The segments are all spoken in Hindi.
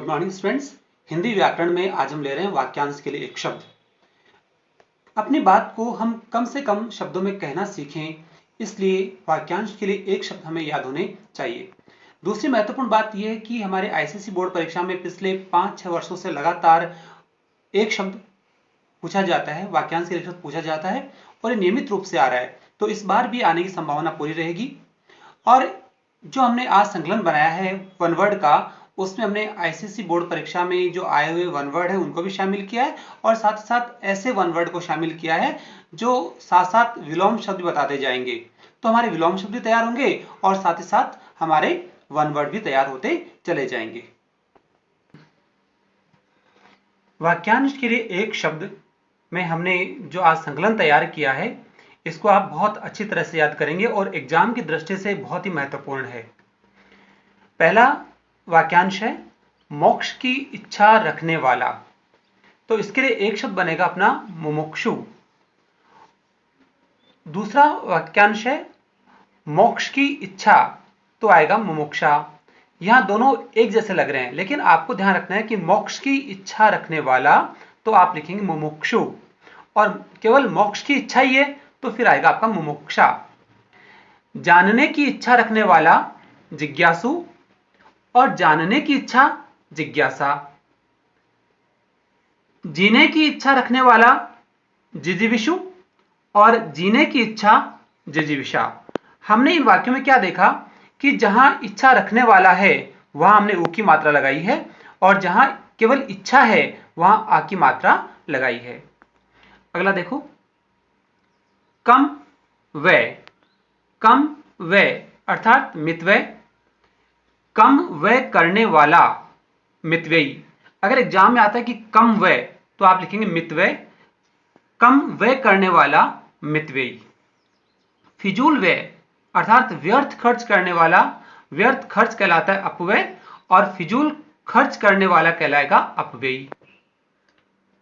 Morning students. हिंदी व्याकरण में आज हम ले रहे हैं वाक्यांश के लिए एक शब्द। अपनी बात को हम कम से कम शब्दों में कहना सीखें, इसलिए वाक्यांश के लिए एक शब्द हमें याद होने चाहिए। दूसरी महत्वपूर्ण बात यह है कि हमारे आईसीएसई बोर्ड परीक्षा में पिछले 5-6 वर्षों से लगातार एक शब्द पूछा जाता है, वाक्यांश के लिए शब्द पूछा जाता है और ये नियमित रूप से आ रहा है, तो इस बार भी आने की संभावना पूरी रहेगी। और जो हमने आज संकलन बनाया है वन वर्ड का, उसमें हमने आईसीएसई बोर्ड परीक्षा में जो आए हुए वन वर्ड है उनको भी शामिल किया है और साथ साथ ऐसे वन वर्ड को शामिल किया है जो साथ साथ विलोम शब्द बताते जाएंगे। तो हमारे विलोम शब्द भी तैयार होंगे और साथ ही साथ हमारे वन वर्ड भी तैयार होते चले जाएंगे। वाक्यांश के लिए एक शब्द में हमने जो आज संकलन तैयार किया है, इसको आप बहुत अच्छी तरह से याद करेंगे और एग्जाम की दृष्टि से बहुत ही महत्वपूर्ण है। पहला वाक्यांश है मोक्ष की इच्छा रखने वाला, तो इसके लिए एक शब्द बनेगा अपना मुमुक्षु। दूसरा वाक्यांश है मोक्ष की इच्छा, तो आएगा मुमुक्षा। यहां दोनों एक जैसे लग रहे हैं, लेकिन आपको ध्यान रखना है कि मोक्ष की इच्छा रखने वाला तो आप लिखेंगे मुमुक्षु, और केवल मोक्ष की इच्छा ही है तो फिर आएगा आपका मुमुक्षा। जानने की इच्छा रखने वाला जिज्ञासु और जानने की इच्छा जिज्ञासा। जीने की इच्छा रखने वाला जिजीविषु और जीने की इच्छा जिजीविषा। हमने इन वाक्यों में क्या देखा कि जहां इच्छा रखने वाला है वहां हमने ऊ की मात्रा लगाई है और जहां केवल इच्छा है वहां आ की मात्रा लगाई है। अगला देखो, कम व्यय अर्थात मितव्यय, कम व्यय करने वाला मितव्ययी। अगर एग्जाम में आता है कि कम व्यय तो आप लिखेंगे मितव्यय, कम व्यय करने वाला मितव्ययी। फिजूल व्यय अर्थात व्यर्थ खर्च करने वाला, व्यर्थ खर्च कहलाता है अपव्यय और फिजूल खर्च करने वाला कहलाएगा अपव्ययी।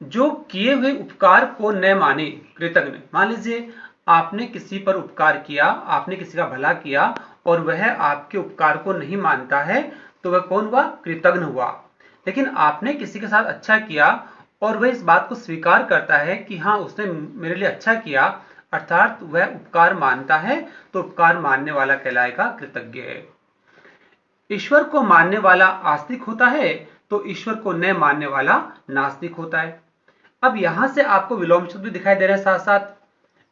जो किए हुए उपकार को न माने कृतघ्न। मान लीजिए आपने किसी पर उपकार किया, आपने किसी का भला किया और वह आपके उपकार को नहीं मानता है, तो वह कौन हुआ? कृतघ्न हुआ। लेकिन आपने किसी के साथ अच्छा किया और वह इस बात को स्वीकार करता है कि हाँ उसने मेरे लिए अच्छा किया, अर्थात वह उपकार मानता है, तो उपकार मानने वाला कहलाएगा कृतज्ञ। ईश्वर को मानने वाला आस्तिक होता है, तो ईश्वर को न मानने वाला नास्तिक होता है। अब यहां से आपको विलोम शब्द भी दिखाई दे रहे हैं साथ साथ।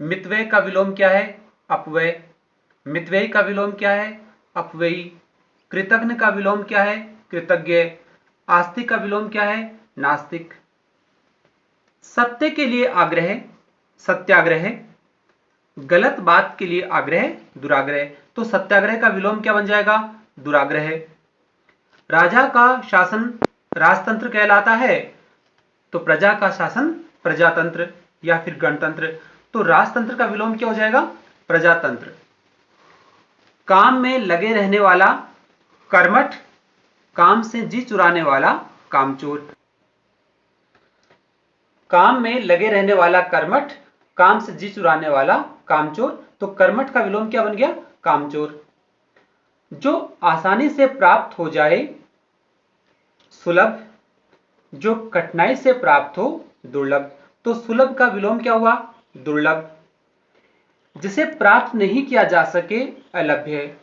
मितव्यय का विलोम क्या है? अपव्यय। मितव्ययी का विलोम क्या है? अपव्ययी। कृतघ्न का विलोम क्या है? कृतज्ञ। आस्तिक का विलोम क्या है? नास्तिक। सत्य के लिए आग्रह सत्याग्रह, गलत बात के लिए आग्रह दुराग्रह, तो सत्याग्रह का विलोम क्या बन जाएगा? दुराग्रह। राजा का शासन राजतंत्र कहलाता है, तो प्रजा का शासन प्रजातंत्र या फिर गणतंत्र, तो राजतंत्र का विलोम क्या हो जाएगा? प्रजातंत्र। काम में लगे रहने वाला कर्मठ, काम से जी चुराने वाला कामचोर। काम में लगे रहने वाला कर्मठ, काम से जी चुराने वाला कामचोर, तो कर्मठ का विलोम क्या बन गया? कामचोर। जो आसानी से प्राप्त हो जाए सुलभ, जो कठिनाई से प्राप्त हो दुर्लभ, तो सुलभ का विलोम क्या हुआ? दुर्लभ। जिसे प्राप्त नहीं किया जा सके अलभ्य।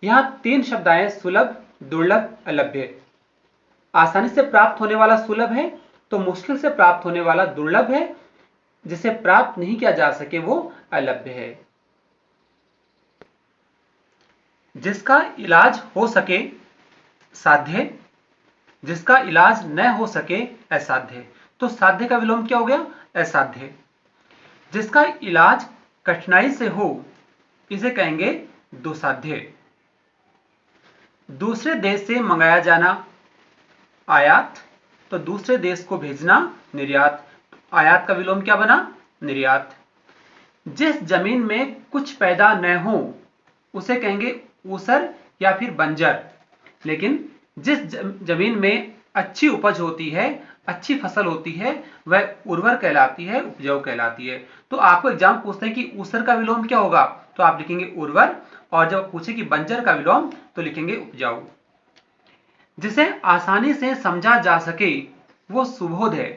यहां तीन शब्द आए, सुलभ, दुर्लभ, अलभ्य। आसानी से प्राप्त होने वाला सुलभ है, तो मुश्किल से प्राप्त होने वाला दुर्लभ है, जिसे प्राप्त नहीं किया जा सके वो अलभ्य है। जिसका इलाज हो सके साध्य, जिसका इलाज न हो सके असाध्य, तो साध्य का विलोम क्या हो गया? असाध्य। जिसका इलाज कठिनाई से हो, इसे कहेंगे दुसाध्य। दूसरे देश से मंगाया जाना आयात, तो दूसरे देश को भेजना निर्यात, आयात का विलोम क्या बना? निर्यात। जिस जमीन में कुछ पैदा न हो उसे कहेंगे ऊसर या फिर बंजर, लेकिन जिस जमीन में अच्छी उपज होती है, अच्छी फसल होती है, वह उर्वर कहलाती है, उपजाऊ कहलाती है। तो आपको एग्जाम पूछते हैं कि ऊसर का विलोम क्या होगा, तो आप लिखेंगे उर्वर, और जब पूछे कि बंजर का विलोम तो लिखेंगे उपजाऊ। जिसे आसानी से समझा जा सके वो सुबोध है।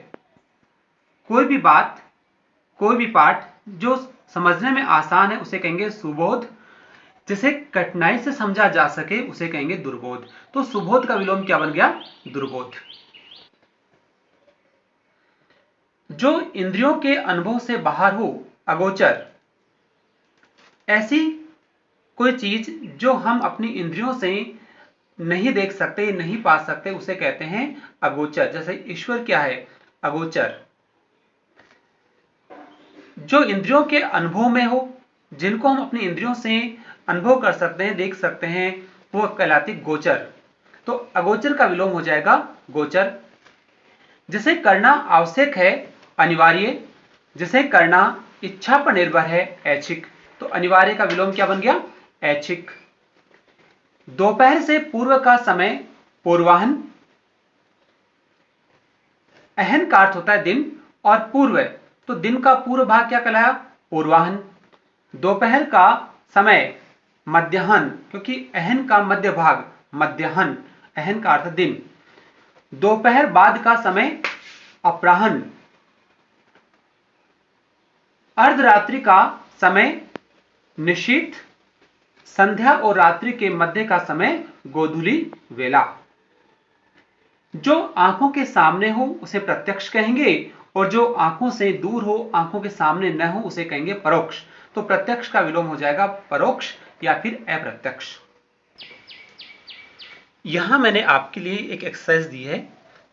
कोई भी बात, कोई भी पाठ जो समझने में आसान है उसे कहेंगे सुबोध, जिसे कठिनाई से समझा जा सके उसे कहेंगे दुर्बोध। तो सुबोध का विलोम क्या बन गया? दुर्बोध। जो इंद्रियों के अनुभव से बाहर हो, अगोचर। ऐसी कोई चीज जो हम अपनी इंद्रियों से नहीं देख सकते, नहीं पा सकते, उसे कहते हैं अगोचर। जैसे ईश्वर क्या है? अगोचर। जो इंद्रियों के अनुभव में हो, जिनको हम अपनी इंद्रियों से अनुभव कर सकते हैं, देख सकते हैं, वो कहलाती गोचर। तो अगोचर का विलोम हो जाएगा गोचर। जिसे करना आवश्यक है, अनिवार्य। जिसे करना इच्छा पर निर्भर है, ऐच्छिक। तो अनिवार्य का विलोम क्या बन गया? ऐच्छिक। दोपहर से पूर्व का समय, पूर्वाह्न। अहन का अर्थ होता है दिन, और पूर्व, तो दिन का पूर्व भाग क्या कहलाया? पूर्वाह्न। दोपहर का समय, मध्याह्न, क्योंकि अहन का मध्य भाग मध्याह्न, अहन का अर्थ दिन। दोपहर बाद का समय, अपराह्न। अर्धरात्रि का समय, निशीथ। संध्या और रात्रि के मध्य का समय, गोधूली वेला। जो आंखों के सामने हो उसे प्रत्यक्ष कहेंगे, और जो आंखों से दूर हो, आंखों के सामने न हो, उसे कहेंगे परोक्ष। तो प्रत्यक्ष का विलोम हो जाएगा परोक्ष या फिर अप्रत्यक्ष। यहां मैंने आपके लिए एक एक्सरसाइज दी है।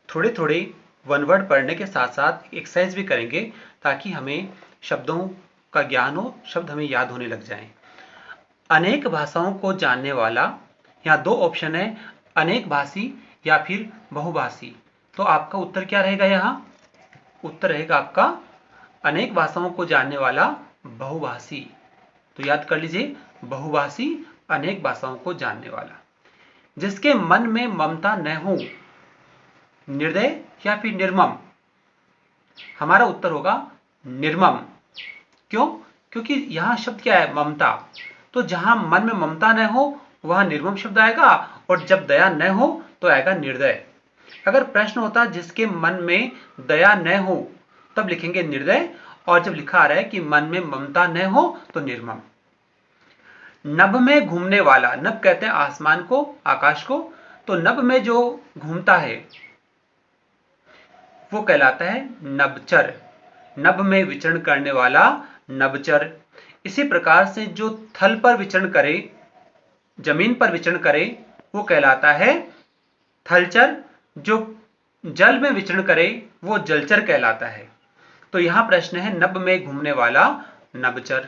थोड़े थोड़े वन वर्ड पढ़ने के साथ साथ एक्सरसाइज भी करेंगे, ताकि हमें शब्दों का ज्ञान हो, शब्द हमें याद होने लग जाएं। अनेक भाषाओं को जानने वाला, यहाँ दो ऑप्शन है, अनेक भाषी या फिर बहुभाषी। तो आपका उत्तर क्या रहेगा? यहाँ उत्तर रहेगा आपका अनेक भाषाओं को जानने वाला बहुभाषी। तो याद कर लीजिए, बहुभाषी, अनेक भाषाओं को जानने वाला। जिसके मन में ममता न हो, निर्दय या फिर निर्मम। हमारा उत्तर होगा निर्मम। क्यों? क्योंकि यहां शब्द क्या है? ममता। तो जहां मन में ममता न हो वहां निर्मम शब्द आएगा, और जब दया न हो तो आएगा निर्दय। अगर प्रश्न होता जिसके मन में दया न हो, तब लिखेंगे निर्दय, और जब लिखा आ रहा है कि मन में ममता न हो तो निर्मम। नभ में घूमने वाला, नभ कहते हैं आसमान को, आकाश को। तो नभ में जो घूमता है वो कहलाता है नभचर। नभ में विचरण करने वाला नभचर। इसी प्रकार से जो थल पर विचरण करे, जमीन पर विचरण करे, वो कहलाता है थलचर। जो जल में विचरण करे वो जलचर कहलाता है। तो यहां प्रश्न है नभ में घूमने वाला नभचर।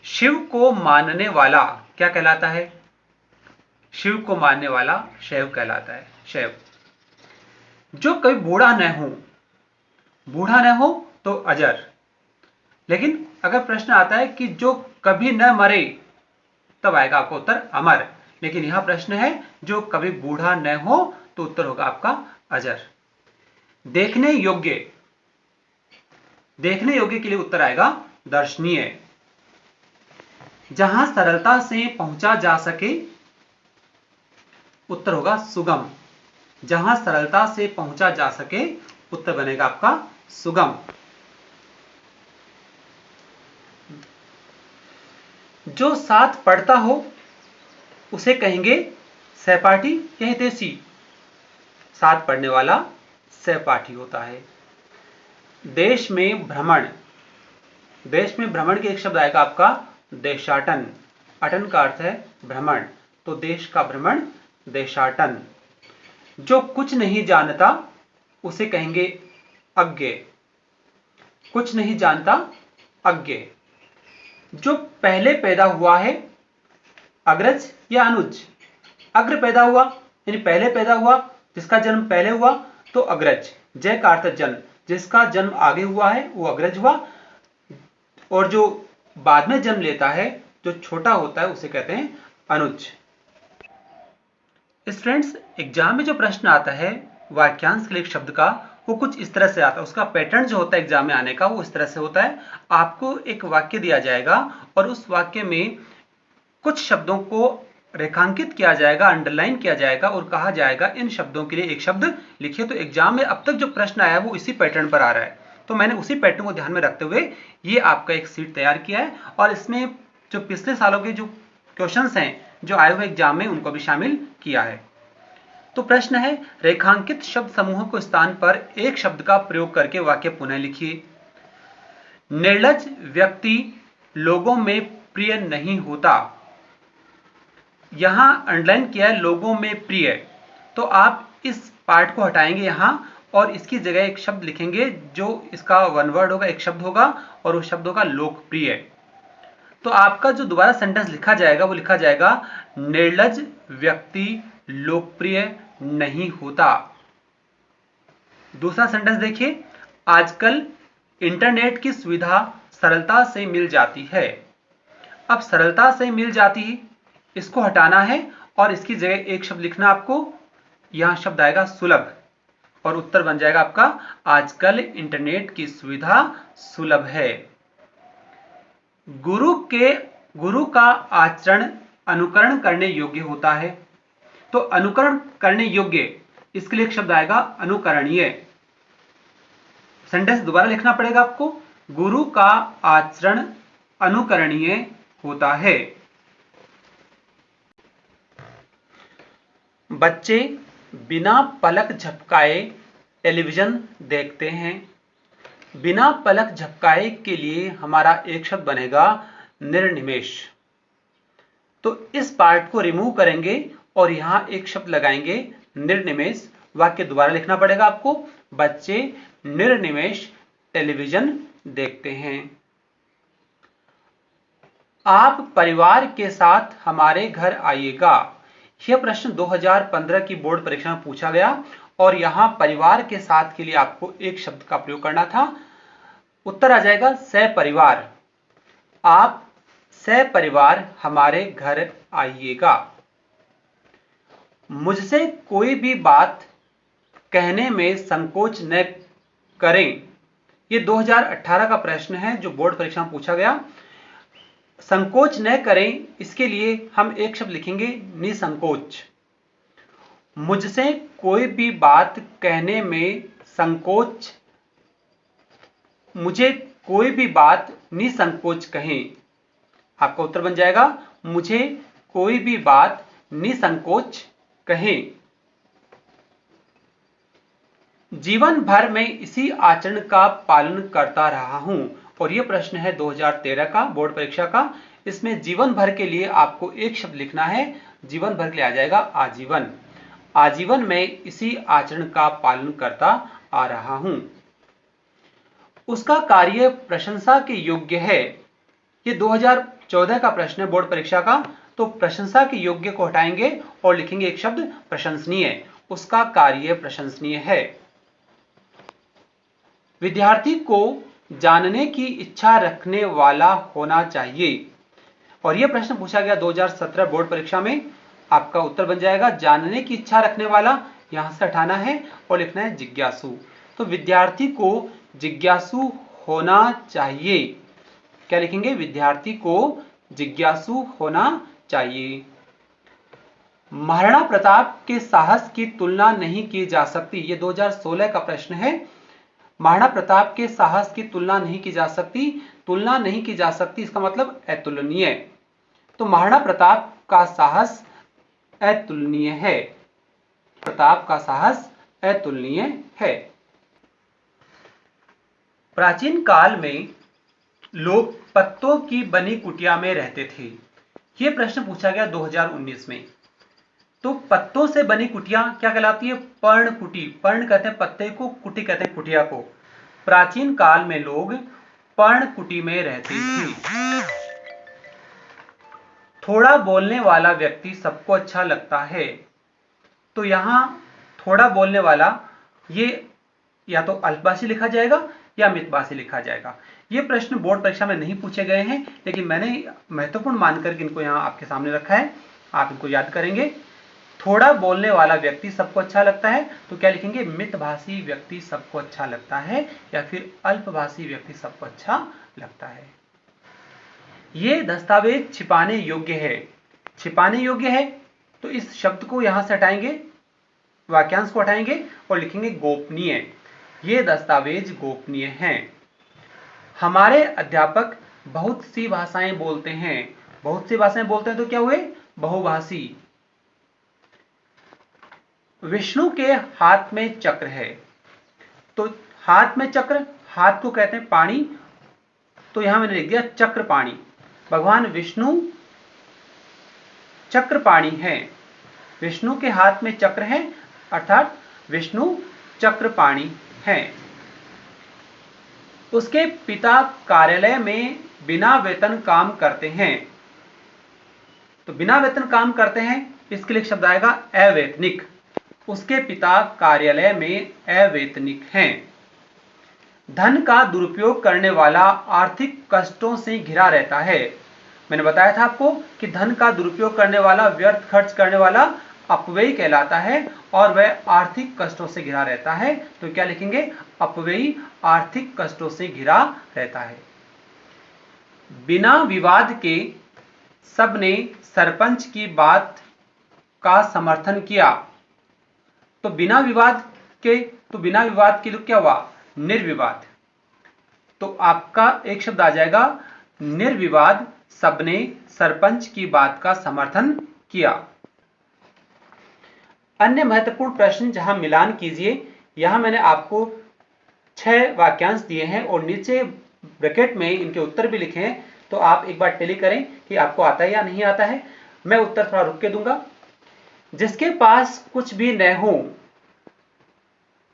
शिव को मानने वाला क्या कहलाता है? शिव को मानने वाला शैव कहलाता है, शैव। जो कभी बूढ़ा न हो, बूढ़ा न हो तो अजर। लेकिन अगर प्रश्न आता है कि जो कभी न मरे, तब आएगा आपका उत्तर अमर। लेकिन यहां प्रश्न है जो कभी बूढ़ा न हो, तो उत्तर होगा आपका अजर। देखने योग्य, देखने योग्य के लिए उत्तर आएगा दर्शनीय। जहां सरलता से पहुंचा जा सके, उत्तर होगा सुगम। जहां सरलता से पहुंचा जा सके, उत्तर बनेगा आपका सुगम। जो साथ पढ़ता हो उसे कहेंगे सहपाठी या हितैषी। साथ पढ़ने वाला सहपाठी होता है। देश में भ्रमण, देश में भ्रमण के एक शब्द आएगा आपका देशाटन। अटन का अर्थ है भ्रमण, तो देश का भ्रमण देशाटन। जो कुछ नहीं जानता उसे कहेंगे अज्ञ। कुछ नहीं जानता, अज्ञ। जो पहले पैदा हुआ है, अग्रज या अनुज। अग्र पैदा हुआ यानी पहले पैदा हुआ, जिसका जन्म पहले हुआ तो अग्रज। जय का अर्थ जन्म, जिसका जन्म आगे हुआ है वो अग्रज हुआ, और जो बाद में जन्म लेता है, जो छोटा होता है, उसे कहते हैं अनुज। स्टूडेंट्स, एग्जाम में जो प्रश्न आता है वाक्यांश के लिए शब्द का, वो कुछ इस तरह से आता है। उसका पैटर्न जो होता है एग्जाम में आने का, वो इस तरह से होता है। आपको एक वाक्य दिया जाएगा और उस वाक्य में कुछ शब्दों को रेखांकित किया जाएगा, अंडरलाइन किया जाएगा और कहा जाएगा इन शब्दों के लिए एक शब्द लिखिए। तो एग्जाम में अब तक जो प्रश्न आया वो इसी पैटर्न पर आ रहा है, तो मैंने उसी पैटर्न को ध्यान में रखते हुए ये आपका एक सीट तैयार किया है और इसमें जो पिछले सालों के जो क्वेश्चंस हैं जो आए हुए एग्जाम में उनको भी शामिल किया है। तो प्रश्न है, रेखांकित शब्द समूहों को स्थान पर एक शब्द का प्रयोग करके वाक्य पुनः लिखिए। निर्लज व्यक्ति लोगों में प्रिय नहीं होता। यहां अंडरलाइन किया है लोगों में प्रिय, तो आप इस पार्ट को हटाएंगे यहां और इसकी जगह एक शब्द लिखेंगे जो इसका वन वर्ड होगा, एक शब्द होगा और उस शब्द होगा लोकप्रिय। तो आपका जो दोबारा सेंटेंस लिखा जाएगा वो लिखा जाएगा निर्लज व्यक्ति लोकप्रिय नहीं होता। दूसरा सेंटेंस देखिए, आजकल इंटरनेट की सुविधा सरलता से मिल जाती है। अब सरलता से मिल जाती है, इसको हटाना है और इसकी जगह एक शब्द लिखना आपको। यहां शब्द आएगा सुलभ और उत्तर बन जाएगा आपका आजकल इंटरनेट की सुविधा सुलभ है। गुरु का आचरण अनुकरण करने योग्य होता है। तो अनुकरण करने योग्य, इसके लिए एक शब्द आएगा अनुकरणीय। सेंटेंस दोबारा लिखना पड़ेगा आपको, गुरु का आचरण अनुकरणीय होता है। बच्चे बिना पलक झपकाए टेलीविजन देखते हैं। बिना पलक झपकाए के लिए हमारा एक शब्द बनेगा निर्निमेष। तो इस पार्ट को रिमूव करेंगे और यहां एक शब्द लगाएंगे निर्निमेष। वाक्य दोबारा लिखना पड़ेगा आपको, बच्चे निर्निमेष टेलीविजन देखते हैं। आप परिवार के साथ हमारे घर आइएगा। यह प्रश्न 2015 की बोर्ड परीक्षा में पूछा गया और यहां परिवार के साथ के लिए आपको एक शब्द का प्रयोग करना था। उत्तर आ जाएगा सहपरिवार। आप सहपरिवार हमारे घर आइएगा। मुझसे कोई भी बात कहने में संकोच न करें। यह 2018 का प्रश्न है जो बोर्ड परीक्षा में पूछा गया। संकोच न करें, इसके लिए हम एक शब्द लिखेंगे निसंकोच। मुझसे कोई भी बात कहने में संकोच, मुझे कोई भी बात निसंकोच कहें। आपका उत्तर बन जाएगा मुझे कोई भी बात निसंकोच कहें। जीवन भर में इसी आचरण का पालन करता रहा हूं। और यह प्रश्न है 2013 का बोर्ड परीक्षा का। इसमें जीवन भर के लिए आपको एक शब्द लिखना है, जीवन भर के लिए आ जाएगा आजीवन। आजीवन में इसी आचरण का पालन करता आ रहा हूं। उसका कार्य प्रशंसा के योग्य है। यह 2014 का प्रश्न है बोर्ड परीक्षा का। तो प्रशंसा के योग्य को हटाएंगे और लिखेंगे एक शब्द प्रशंसनीय। उसका कार्य प्रशंसनीय है। विद्यार्थी को जानने की इच्छा रखने वाला होना चाहिए। और यह प्रश्न पूछा गया 2017 बोर्ड परीक्षा में। आपका उत्तर बन जाएगा जानने की इच्छा रखने वाला, यहां से हटाना है और लिखना है जिज्ञासु। तो विद्यार्थी को जिज्ञासु होना चाहिए। क्या लिखेंगे? विद्यार्थी को जिज्ञासु होना चाहिए। महाराणा प्रताप के साहस की तुलना नहीं की जा सकती। यह 2016 का प्रश्न है। महाराणा प्रताप के साहस की तुलना नहीं की जा सकती। तुलना नहीं की जा सकती इसका मतलब अतुलनीय। तो महाराणा प्रताप का साहस अतुलनीय है। प्रताप का साहस अतुलनीय है। प्राचीन काल में लोग पत्तों की बनी कुटिया में रहते थे। यह प्रश्न पूछा गया 2019 में। तो पत्तों से बनी कुटिया क्या कहलाती है? पर्णकुटी। पर्ण कहते हैं पत्ते को, कुटी कहते हैं कुटिया को। प्राचीन काल में लोग पर्णकुटी में रहते थे। थोड़ा बोलने वाला व्यक्ति सबको अच्छा लगता है। तो यहां थोड़ा बोलने वाला, ये या तो अल्पभाषी लिखा जाएगा या मितभाषी लिखा जाएगा। ये प्रश्न बोर्ड परीक्षा में नहीं पूछे गए हैं, लेकिन मैंने महत्वपूर्ण मानकर इनको यहां आपके सामने रखा है। आप इनको याद करेंगे। थोड़ा बोलने वाला व्यक्ति सबको अच्छा लगता है, तो क्या लिखेंगे? मितभाषी व्यक्ति सबको अच्छा लगता है या फिर अल्पभाषी व्यक्ति सबको अच्छा लगता है। ये दस्तावेज छिपाने योग्य है। छिपाने योग्य है, तो इस शब्द को यहां से हटाएंगे, वाक्यांश को हटाएंगे और लिखेंगे गोपनीय। ये दस्तावेज गोपनीय हैं। हमारे अध्यापक बहुत सी भाषाएं बोलते हैं। बहुत सी भाषाएं बोलते हैं तो क्या हुए? बहुभाषी। विष्णु के हाथ में चक्र है। तो हाथ में चक्र, हाथ को कहते हैं पाणी, तो यहां मैंने लिख दिया चक्र पाणी। भगवान विष्णु चक्रपाणी है। विष्णु के हाथ में चक्र है, अर्थात विष्णु चक्रपाणी है। उसके पिता कार्यालय में बिना वेतन काम करते हैं। तो बिना वेतन काम करते हैं, इसके लिए शब्द आएगा अवैतनिक। उसके पिता कार्यालय में अवैतनिक हैं। धन का दुरुपयोग करने वाला आर्थिक कष्टों से घिरा रहता है। मैंने बताया था आपको कि धन का दुरुपयोग करने वाला, व्यर्थ खर्च करने वाला अपव्ययी कहलाता है और वह आर्थिक कष्टों से घिरा रहता है। तो क्या लिखेंगे? अपव्ययी आर्थिक कष्टों से घिरा रहता है। बिना विवाद के सबने सरपंच की बात का समर्थन किया। तो बिना विवाद के लिए क्या हुआ? निर्विवाद। तो आपका एक शब्द आ जाएगा निर्विवाद। सबने सरपंच की बात का समर्थन किया। अन्य महत्वपूर्ण प्रश्न जहां मिलान कीजिए, यहां मैंने आपको 6 वाक्यांश दिए हैं और नीचे ब्रैकेट में इनके उत्तर भी लिखे हैं। तो आप एक बार टैली करें कि आपको आता है या नहीं आता है। मैं उत्तर थोड़ा रुक के दूंगा। जिसके पास कुछ भी न हो,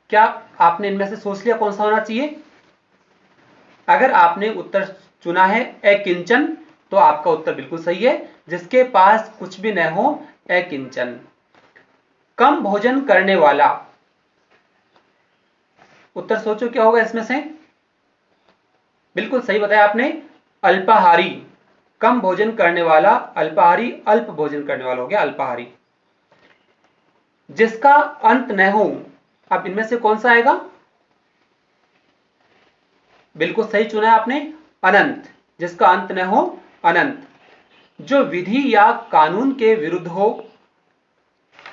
क्या आपने इनमें से सोच लिया कौन सा होना चाहिए? अगर आपने उत्तर चुना है अकिंचन, तो आपका उत्तर बिल्कुल सही है। जिसके पास कुछ भी न हो, अकिंचन। कम भोजन करने वाला, उत्तर सोचो क्या होगा इसमें से? बिल्कुल सही बताया आपने, अल्पाहारी। कम भोजन करने वाला अल्पाहारी, अल्प भोजन करने वाला हो गया अल्पाहारी। जिसका अंत न हो, अब इनमें से कौन सा आएगा? बिल्कुल सही चुना है आपने, अनंत। जिसका अंत न हो, अनंत। जो विधि या कानून के विरुद्ध हो,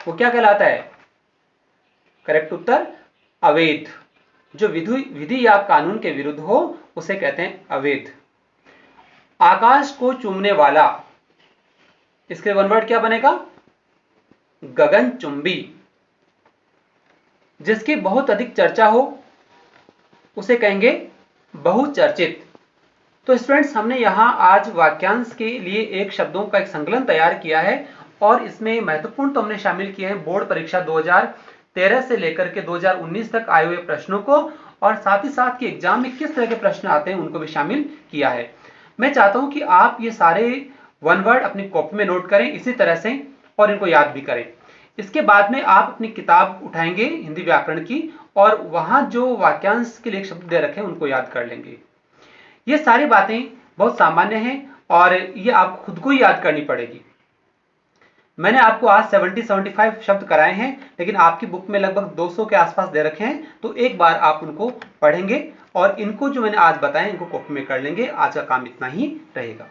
वो क्या कहलाता है? करेक्ट उत्तर अवैध। जो विधि या कानून के विरुद्ध हो, उसे कहते हैं अवैध। आकाश को चूमने वाला, इसके वन वर्ड क्या बनेगा? गगनचुंबी। जिसकी बहुत अधिक चर्चा हो, उसे कहेंगे बहुचर्चित। तो स्टूडेंट्स, हमने यहां आज वाक्यांश के लिए एक शब्दों का एक संकलन तैयार किया है और इसमें महत्वपूर्ण तो हमने शामिल किए हैं बोर्ड परीक्षा 2013 से लेकर के 2019 तक आए हुए प्रश्नों को, और साथ ही साथ कि एग्जाम में किस तरह के प्रश्न आते हैं उनको भी शामिल किया है। मैं चाहता हूं कि आप ये सारे वन वर्ड अपनी कॉपी में नोट करें इसी तरह से और इनको याद भी करें। इसके बाद में आप अपनी किताब उठाएंगे हिंदी व्याकरण की और वहां जो वाक्यांश के लिए शब्द दे रखे हैं उनको याद कर लेंगे। ये सारी बातें बहुत सामान्य हैं और ये आप खुद को ही याद करनी पड़ेगी। मैंने आपको आज 70-75 शब्द कराए हैं, लेकिन आपकी बुक में लगभग 200 के आसपास दे रखे हैं। तो एक बार आप उनको पढ़ेंगे और इनको जो मैंने आज बताया इनको कॉपी में कर लेंगे। आज का काम इतना ही रहेगा।